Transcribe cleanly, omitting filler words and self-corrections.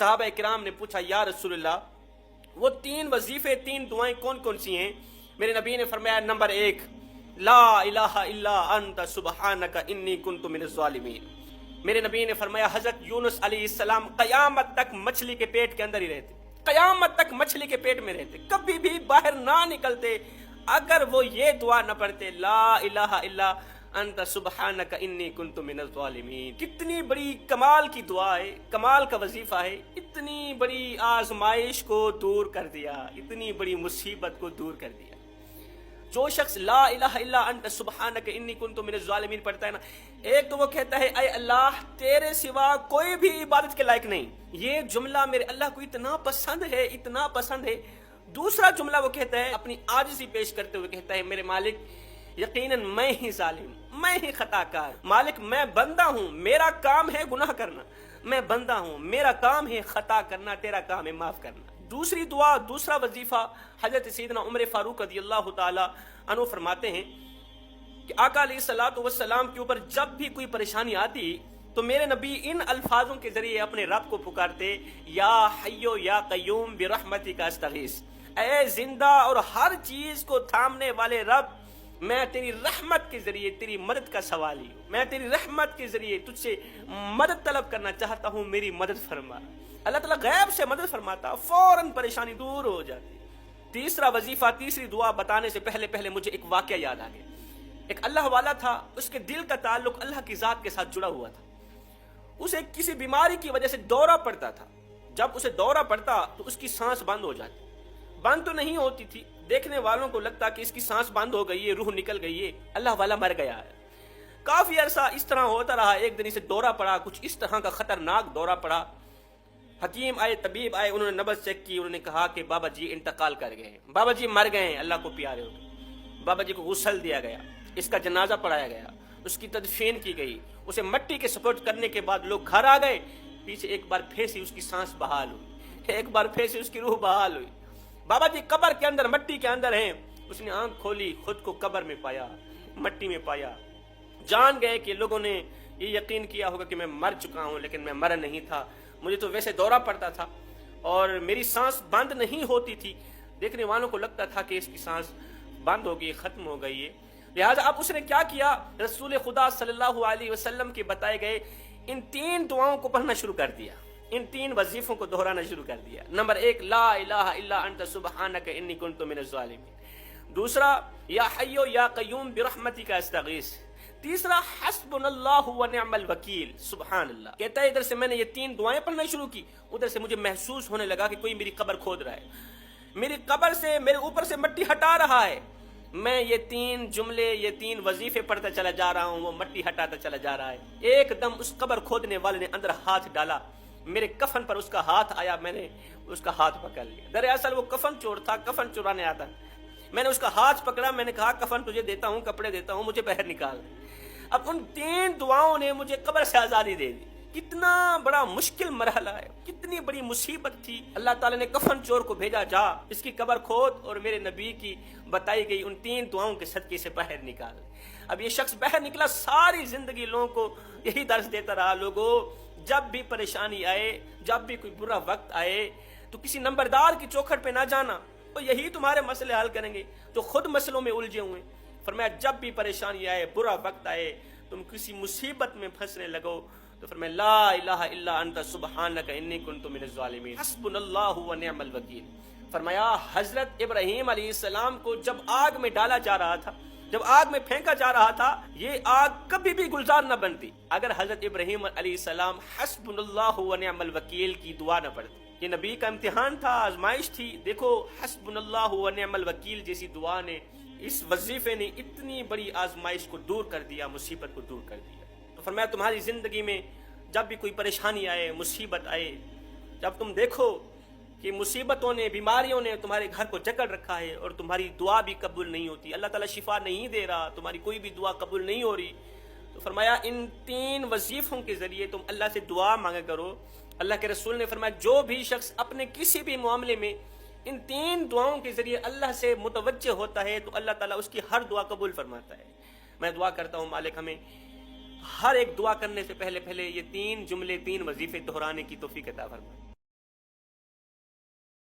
صحابہ کرام نے پوچھا یا رسول اللہ وہ 3 وظیفے 3 دعائیں کون کون سی ہیں؟ میرے نبی نے فرمایا نمبر 1 لا الہ الا انت سبحانک انی کنت من الظالمین۔ میرے نبی نے فرمایا حضرت یونس علیہ السلام قیامت تک مچھلی کے پیٹ کے اندر ہی رہتے، قیامت تک مچھلی کے پیٹ میں رہتے، کبھی بھی باہر نہ نکلتے اگر وہ یہ دعا نہ پڑھتے لا الہ الا انت سبحانک انی کنت من الظالمین۔ کتنی بڑی کمال کی دعا ہے، کمال کا وظیفہ ہے، اتنی بڑی آزمائش کو دور کر دیا، اتنی بڑی مصیبت کو دور کر دیا۔ جو شخص لا الہ الا انت سبحانک انی کنت من الظالمین پڑھتا ہے نا، ایک تو وہ کہتا ہے اے اللہ تیرے سوا کوئی بھی عبادت کے لائق نہیں، یہ جملہ میرے اللہ کو اتنا پسند ہے، اتنا پسند ہے۔ دوسرا جملہ وہ کہتا ہے اپنی عاجزی پیش کرتے ہوئے کہتا ہے میرے مالک یقیناً میں ہی ظالم، میں ہی خطا کار، مالک میں بندہ ہوں، میرا کام ہے گناہ کرنا، میں بندہ ہوں، میرا کام ہے خطا کرنا، تیرا کام ہے معاف کرنا۔ دوسری دعا، دوسرا وظیفہ حضرت سیدنا عمر فاروق رضی اللہ تعالی عنہ فرماتے ہیں کہ آقا علیہ الصلوۃ والسلام کے اوپر جب بھی کوئی پریشانی آتی تو میرے نبی ان الفاظوں کے ذریعے اپنے رب کو پکارتے یا حیو یا قیوم برحمتک استغیث، اے زندہ اور ہر چیز کو تھامنے والے رب میں تیری رحمت کے ذریعے تیری مدد کا سوالی ہوں، میں تیری رحمت کے ذریعے تجھ سے مدد طلب کرنا چاہتا ہوں، میری مدد فرما۔ اللہ تعالیٰ غیب سے مدد فرماتا، فوراً پریشانی دور ہو جاتی۔ تیسرا وظیفہ، تیسری دعا بتانے سے پہلے مجھے ایک واقعہ یاد آ گیا۔ ایک اللہ والا تھا، اس کے دل کا تعلق اللہ کی ذات کے ساتھ جڑا ہوا تھا۔ اسے کسی بیماری کی وجہ سے دورہ پڑتا تھا، جب اسے دورہ پڑتا تو اس کی سانس بند ہو جاتی، بند تو نہیں ہوتی تھی، دیکھنے والوں کو لگتا کہ اس کی سانس بند ہو گئی ہے، روح نکل گئی ہے، اللہ والا مر گیا ہے۔ کافی عرصہ اس طرح ہوتا رہا، ایک دن اسے دورہ پڑا، کچھ اس طرح کا خطرناک دورہ پڑا۔ حکیم آئے، طبیب آئے، انہوں نے نبض چیک کی، انہوں نے کہا کہ بابا جی انتقال کر گئے ہیں، بابا جی مر گئے ہیں، اللہ کو پیارے ہو گئے۔ بابا جی کو غسل دیا گیا، اس کا جنازہ پڑھایا گیا، اس کی تدفین کی گئی، اسے مٹی کے سپرد کرنے کے بعد لوگ گھر آ گئے، پیچھے ایک بار پھر سے اس کی سانس بحال ہوئی، ایک بار پھر سے اس کی روح بحال ہوئی۔ بابا جی قبر کے اندر، مٹی کے اندر ہیں، اس نے آنکھ کھولی، خود کو قبر میں پایا، مٹی میں پایا۔ جان گئے کہ لوگوں نے یہ یقین کیا ہوگا کہ میں مر چکا ہوں، لیکن میں مرا نہیں تھا، مجھے تو ویسے دورہ پڑتا تھا اور میری سانس بند نہیں ہوتی تھی، دیکھنے والوں کو لگتا تھا کہ اس کی سانس بند ہو گئی، ختم ہو گئی ہے۔ لہٰذا اب اس نے کیا کیا، رسول خدا صلی اللہ علیہ وسلم کے بتائے گئے ان 3 دعاؤں کو پڑھنا شروع کر دیا، ان 3 وظیفوں کو دہرانا شروع کر دیا۔ نمبر 1 لا الہ الا انت سبحانک انی کنت من الظالمین۔ دوسرا یا حیو یا قیوم برحمتک استغیث۔ تیسرا حسبنا اللہ ونعم الوکیل۔ سبحان اللہ، کہتا ہے ادھر سے میں نے یہ 3 دعائیں پڑھنا شروع کی، ادھر سے مجھے محسوس ہونے لگا کہ کوئی میری قبر کھود رہا ہے، میری قبر سے، میرے اوپر سے مٹی ہٹا رہا ہے، میں یہ 3 جملے، یہ 3 وظیفے پڑھتا چلا جا رہا ہوں، وہ مٹی ہٹاتا چلا جا رہا ہے۔ ایک دم اس قبر کھودنے والے نے اندر ہاتھ ڈالا، میرے کفن پر اس کا ہاتھ آیا، میں نے اس کا ہاتھ پکڑ لیا۔ دراصل وہ کفن چور تھا، کفن چورانے آتا، میں نے اس کا ہاتھ پکڑا، میں نے کہا کفن تجھے دیتا ہوں، کپڑے دیتا ہوں، مجھے باہر نکال۔ اب ان 3 دعاؤں نے مجھے قبر سے آزادی دے دی۔ کتنا بڑا مشکل مرحلہ ہے، کتنی بڑی مصیبت تھی، اللہ تعالیٰ نے کفن چور کو بھیجا، جا اس کی قبر کھود اور میرے نبی کی بتائی گئی ان 3 دعاؤں کے صدقے سے باہر نکال۔ اب یہ شخص باہر نکلا، ساری زندگی لوگوں کو یہی درس دیتا رہا، لوگوں جب بھی پریشانی آئے، جب بھی کوئی برا وقت آئے تو کسی نمبردار کی چوکھٹ پہ نہ جانا، تو یہی تمہارے مسئلے حل کریں گے، جو خود مسئلوں میں الجھے ہوئے۔ فرمایا جب بھی پریشانی آئے، برا وقت آئے، تم کسی مصیبت میں پھنسنے لگو تو فرمایا لا الہ الا انت سبحانک انی کنت من الظالمین حسبنا اللہ ونعم الوکیل۔ فرمایا حضرت ابراہیم علیہ السلام کو جب آگ میں ڈالا جا رہا تھا، جب آگ میں پھینکا جا رہا تھا، یہ آگ کبھی بھی گلزار نہ بنتی اگر حضرت ابراہیم علیہ السلام حسبنا اللہ ونعم الوکیل کی دعا نہ پڑھتے۔ یہ نبی کا امتحان تھا، آزمائش تھی۔ دیکھو حسبنا اللہ ونعم الوکیل جیسی دعا نے، اس وظیفے نے اتنی بڑی آزمائش کو دور کر دیا، مصیبت کو دور کر دیا۔ تو فرمایا تمہاری زندگی میں جب بھی کوئی پریشانی آئے، مصیبت آئے، جب تم دیکھو کہ مصیبتوں نے، بیماریوں نے تمہارے گھر کو جکڑ رکھا ہے اور تمہاری دعا بھی قبول نہیں ہوتی، اللہ تعالیٰ شفا نہیں دے رہا، تمہاری کوئی بھی دعا قبول نہیں ہو رہی، تو فرمایا ان 3 وظیفوں کے ذریعے تم اللہ سے دعا مانگا کرو۔ اللہ کے رسول نے فرمایا جو بھی شخص اپنے کسی بھی معاملے میں ان 3 دعاؤں کے ذریعے اللہ سے متوجہ ہوتا ہے تو اللہ تعالیٰ اس کی ہر دعا قبول فرماتا ہے۔ میں دعا کرتا ہوں مالک ہمیں ہر ایک دعا کرنے سے پہلے یہ 3 جملے، 3 وظیفے دہرانے کی توفیق عطا فرمائے۔